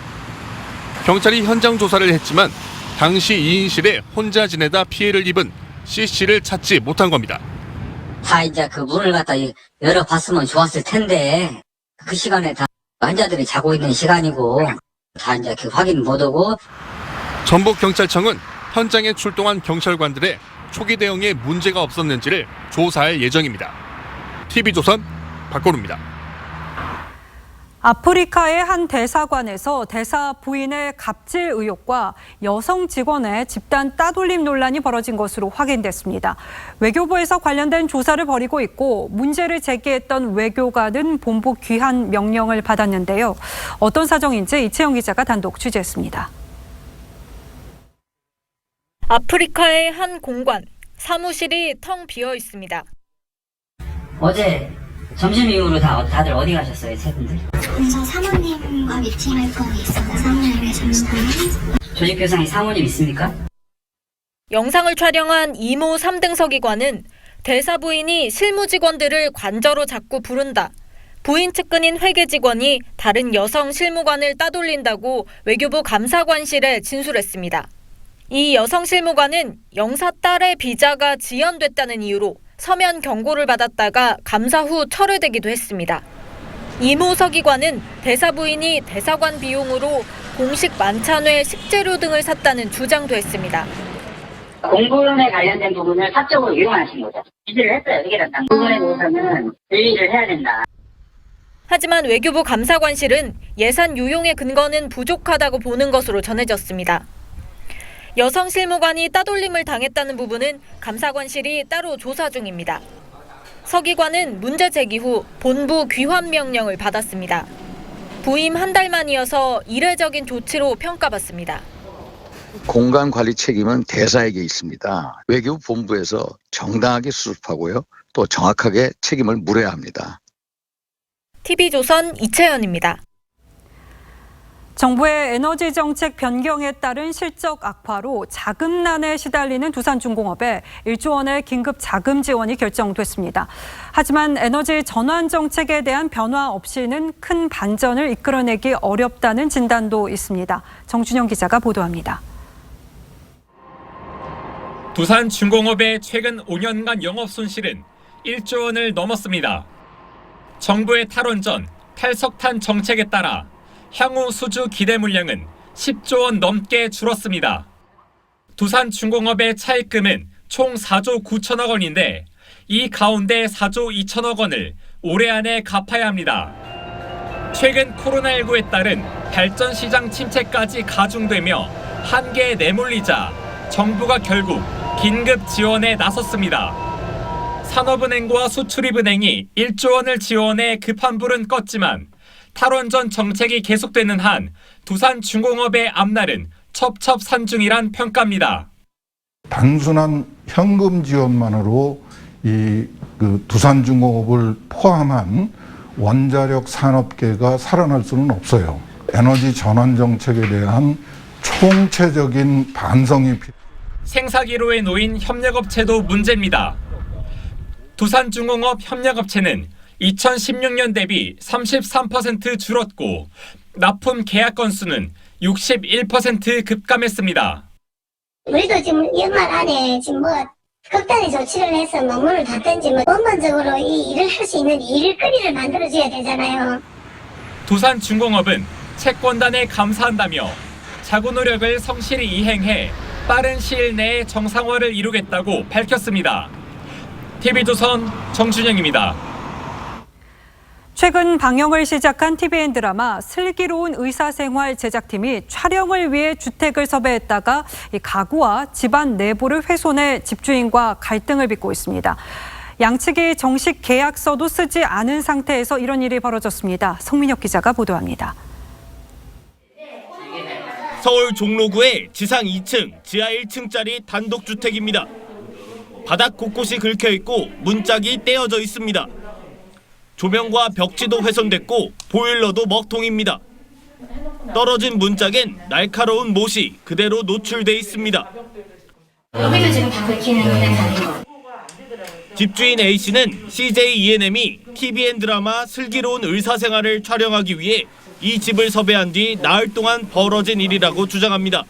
경찰이 현장 조사를 했지만 당시 2인실에 혼자 지내다 피해를 입은 C씨를 찾지 못한 겁니다. 다 이제 그 문을 갖다 열어봤으면 좋았을 텐데 그 시간에 다 환자들이 자고 있는 시간이고 다 이제 그 확인 못하고. 전북경찰청은 현장에 출동한 경찰관들의 초기 대응에 문제가 없었는지를 조사할 예정입니다. TV조선 박건우입니다. 아프리카의 한 대사관에서 대사 부인의 갑질 의혹과 여성 직원의 집단 따돌림 논란이 벌어진 것으로 확인됐습니다. 외교부에서 관련된 조사를 벌이고 있고 문제를 제기했던 외교관은 본부 귀환 명령을 받았는데요. 어떤 사정인지 이채영 기자가 단독 취재했습니다. 아프리카의 한 공관, 사무실이 텅 비어 있습니다. 어제 점심 이후로 다들 어디 가셨어요, 세 분들? 저 사모님과 미팅할 거 있어서 사모님의 잠시만요. 조직 교상에 사모님 있습니까? 영상을 촬영한 이모 3등 서기관은 대사 부인이 실무 직원들을 관저로 자꾸 부른다. 부인 측근인 회계 직원이 다른 여성 실무관을 따돌린다고 외교부 감사관실에 진술했습니다. 이 여성 실무관은 영사 딸의 비자가 지연됐다는 이유로 서면 경고를 받았다가 감사 후 철회되기도 했습니다. 이모 서기관은 대사 부인이 대사관 비용으로 공식 만찬회 식재료 등을 샀다는 주장도 했습니다. 공부에 관련된 부분을 사적으로 이용하신 거죠. 지지를 했어요. 이게 그 부분에 대해서는 제의를 해야 된다. 하지만 외교부 감사관실은 예산 유용의 근거는 부족하다고 보는 것으로 전해졌습니다. 여성 실무관이 따돌림을 당했다는 부분은 감사관실이 따로 조사 중입니다. 서 기관은 문제 제기 후 본부 귀환 명령을 받았습니다. 부임 한 달 만이어서 이례적인 조치로 평가받습니다. 공간 관리 책임은 대사에게 있습니다. 외교부 본부에서 정당하게 수습하고요. 또 정확하게 책임을 물어야 합니다. TV조선 이채연입니다. 정부의 에너지 정책 변경에 따른 실적 악화로 자금난에 시달리는 두산중공업에 1조 원의 긴급 자금 지원이 결정됐습니다. 하지만 에너지 전환 정책에 대한 변화 없이는 큰 반전을 이끌어내기 어렵다는 진단도 있습니다. 정준영 기자가 보도합니다. 두산중공업의 최근 5년간 영업 손실은 1조 원을 넘었습니다. 정부의 탈원전, 탈석탄 정책에 따라 향후 수주 기대 물량은 10조 원 넘게 줄었습니다. 두산중공업의 차입금은 총 4조 9천억 원인데 이 가운데 4조 2천억 원을 올해 안에 갚아야 합니다. 최근 코로나19에 따른 발전 시장 침체까지 가중되며 한계에 내몰리자 정부가 결국 긴급 지원에 나섰습니다. 산업은행과 수출입은행이 1조 원을 지원해 급한 불은 껐지만 탈원전 정책이 계속되는 한 두산중공업의 앞날은 첩첩산중이란 평가입니다. 단순한 현금 지원만으로 두산중공업을 포함한 원자력 산업계가 살아날 수는 없어요. 에너지 전환 정책에 대한 총체적인 반성이 필요합니다. 생사기로에 놓인 협력업체도 문제입니다. 두산중공업 협력업체는 2016년 대비 33% 줄었고 납품 계약 건수는 61% 급감했습니다. 우리도 지금 연말 안에 지금 극단의 조치를 해서 문을 닫든지 원만적으로 이 일을 할 수 있는 일거리를 만들어줘야 되잖아요. 두산중공업은 채권단에 감사한다며 자구 노력을 성실히 이행해 빠른 시일 내에 정상화를 이루겠다고 밝혔습니다. TV조선 정준영입니다. 최근 방영을 시작한 TVN 드라마 슬기로운 의사생활 제작팀이 촬영을 위해 주택을 섭외했다가 가구와 집안 내부를 훼손해 집주인과 갈등을 빚고 있습니다. 양측이 정식 계약서도 쓰지 않은 상태에서 이런 일이 벌어졌습니다. 성민혁 기자가 보도합니다. 서울 종로구의 지상 2층, 지하 1층짜리 단독주택입니다. 바닥 곳곳이 긁혀있고 문짝이 떼어져 있습니다. 조명과 벽지도 훼손됐고 보일러도 먹통입니다. 떨어진 문짝엔 날카로운 못이 그대로 노출돼 있습니다. 여기도 지금 다 긁히는 현상이에요. 집주인 A씨는 CJ E&M이 TVN 드라마 슬기로운 의사생활을 촬영하기 위해 이 집을 섭외한 뒤 나흘 동안 벌어진 일이라고 주장합니다.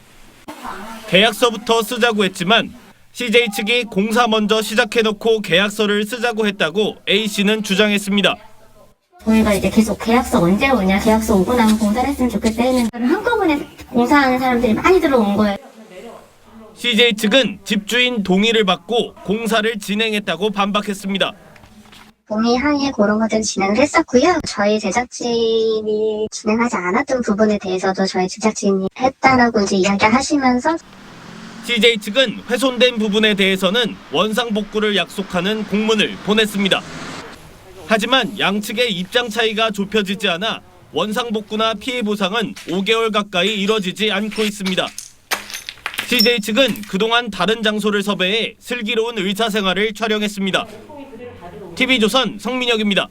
계약서부터 쓰자고 했지만 CJ 측이 공사 먼저 시작해놓고 계약서를 쓰자고 했다고 A씨는 주장했습니다. 저희가 이제 계속 계약서 언제 오냐, 계약서 오고 나면 공사를 했으면 좋겠다 했는데 한꺼번에 공사하는 사람들이 많이 들어온 거예요. CJ 측은 집주인 동의를 받고 공사를 진행했다고 반박했습니다. 동의 하에 그런 것들을 진행을 했었고요. 저희 제작진이 진행하지 않았던 부분에 대해서도 저희 제작진이 했다라고 이제 이야기하시면서 CJ 측은 훼손된 부분에 대해서는 원상복구를 약속하는 공문을 보냈습니다. 하지만 양측의 입장 차이가 좁혀지지 않아 원상복구나 피해 보상은 5개월 가까이 이뤄지지 않고 있습니다. CJ 측은 그동안 다른 장소를 섭외해 슬기로운 의사생활을 촬영했습니다. TV조선 성민혁입니다.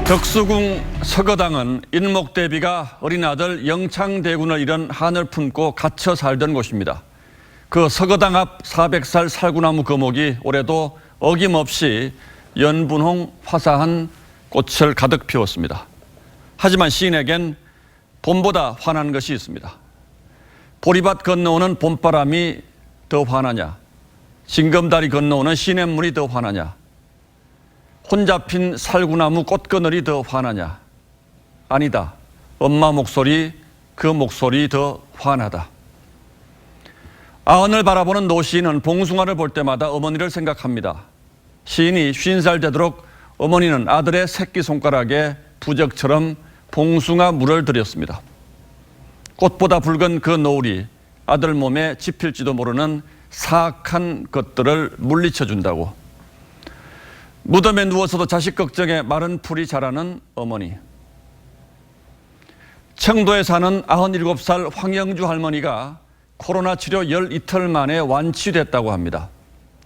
덕수궁 서거당은 인목대비가 어린 아들 영창대군을 잃은 한을 품고 갇혀 살던 곳입니다. 그 서거당 앞 400살 살구나무 거목이 올해도 어김없이 연분홍 화사한 꽃을 가득 피웠습니다. 하지만 시인에겐 봄보다 환한 것이 있습니다. 보리밭 건너오는 봄바람이 더 환하냐, 징검다리 건너오는 시냇물이 더 환하냐, 혼자 핀 살구나무 꽃그늘이 더 화나냐? 아니다. 엄마 목소리, 그 목소리 더 화나다. 아흔을 바라보는 노 시인은 봉숭아를 볼 때마다 어머니를 생각합니다. 시인이 50살 되도록 어머니는 아들의 새끼손가락에 부적처럼 봉숭아 물을 들였습니다. 꽃보다 붉은 그 노을이 아들 몸에 집힐지도 모르는 사악한 것들을 물리쳐준다고. 무덤에 누워서도 자식 걱정에 마른 풀이 자라는 어머니. 청도에 사는 97살 황영주 할머니가 코로나 치료 열 이틀 만에 완치됐다고 합니다.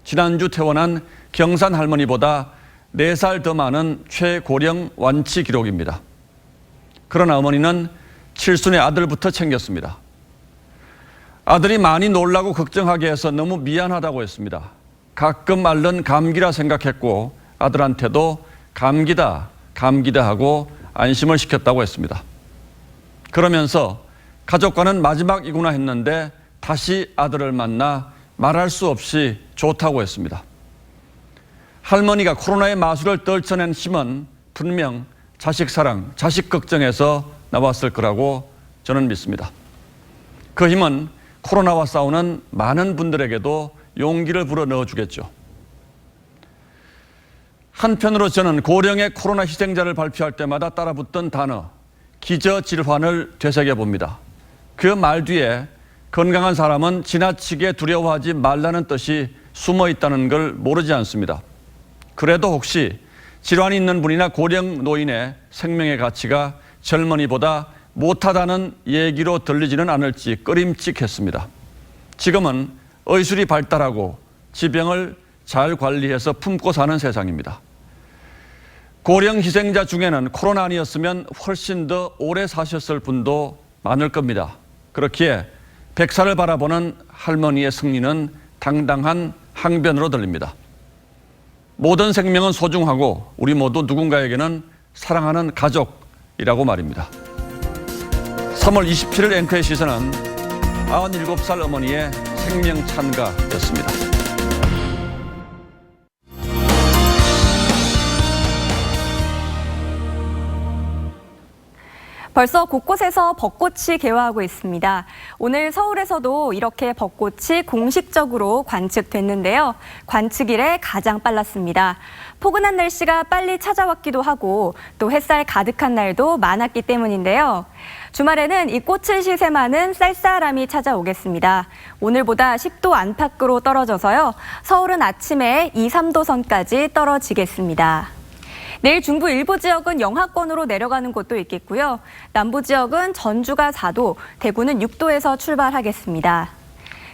지난주 퇴원한 경산 할머니보다 4살 더 많은 최고령 완치 기록입니다. 그러나 어머니는 칠순의 아들부터 챙겼습니다. 아들이 많이 놀라고 걱정하게 해서 너무 미안하다고 했습니다. 가끔 앓는 감기라 생각했고 아들한테도 감기다 하고 안심을 시켰다고 했습니다. 그러면서 가족과는 마지막이구나 했는데 다시 아들을 만나 말할 수 없이 좋다고 했습니다. 할머니가 코로나의 마술을 떨쳐낸 힘은 분명 자식 사랑, 자식 걱정에서 나왔을 거라고 저는 믿습니다. 그 힘은 코로나와 싸우는 많은 분들에게도 용기를 불어넣어 주겠죠. 한편으로 저는 고령의 코로나 희생자를 발표할 때마다 따라붙던 단어 기저질환을 되새겨 봅니다. 그 말 뒤에 건강한 사람은 지나치게 두려워하지 말라는 뜻이 숨어 있다는 걸 모르지 않습니다. 그래도 혹시 질환이 있는 분이나 고령 노인의 생명의 가치가 젊은이보다 못하다는 얘기로 들리지는 않을지 꺼림칙했습니다. 지금은 의술이 발달하고 지병을 잘 관리해서 품고 사는 세상입니다. 고령 희생자 중에는 코로나 아니었으면 훨씬 더 오래 사셨을 분도 많을 겁니다. 그렇기에 100살을 바라보는 할머니의 승리는 당당한 항변으로 들립니다. 모든 생명은 소중하고 우리 모두 누군가에게는 사랑하는 가족이라고 말입니다. 3월 27일 앵커의 시선은 97살 어머니의 생명 찬가였습니다. 벌써 곳곳에서 벚꽃이 개화하고 있습니다. 오늘 서울에서도 이렇게 벚꽃이 공식적으로 관측됐는데요. 관측일에 가장 빨랐습니다. 포근한 날씨가 빨리 찾아왔기도 하고 또 햇살 가득한 날도 많았기 때문인데요. 주말에는 이 꽃을 시샘하는 쌀쌀함이 찾아오겠습니다. 오늘보다 10도 안팎으로 떨어져서요. 서울은 아침에 2, 3도 선까지 떨어지겠습니다. 내일 중부 일부 지역은 영하권으로 내려가는 곳도 있겠고요. 남부 지역은 전주가 4도, 대구는 6도에서 출발하겠습니다.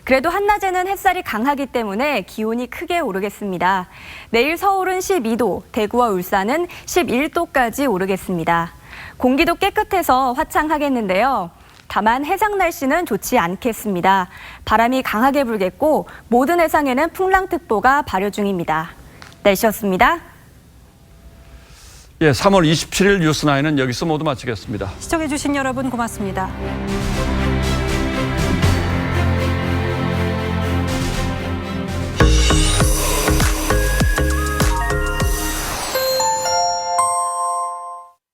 그래도 한낮에는 햇살이 강하기 때문에 기온이 크게 오르겠습니다. 내일 서울은 12도, 대구와 울산은 11도까지 오르겠습니다. 공기도 깨끗해서 화창하겠는데요. 다만 해상 날씨는 좋지 않겠습니다. 바람이 강하게 불겠고 모든 해상에는 풍랑특보가 발효 중입니다. 날씨였습니다. 예, 3월 27일 뉴스9는 여기서 모두 마치겠습니다. 시청해주신 여러분 고맙습니다.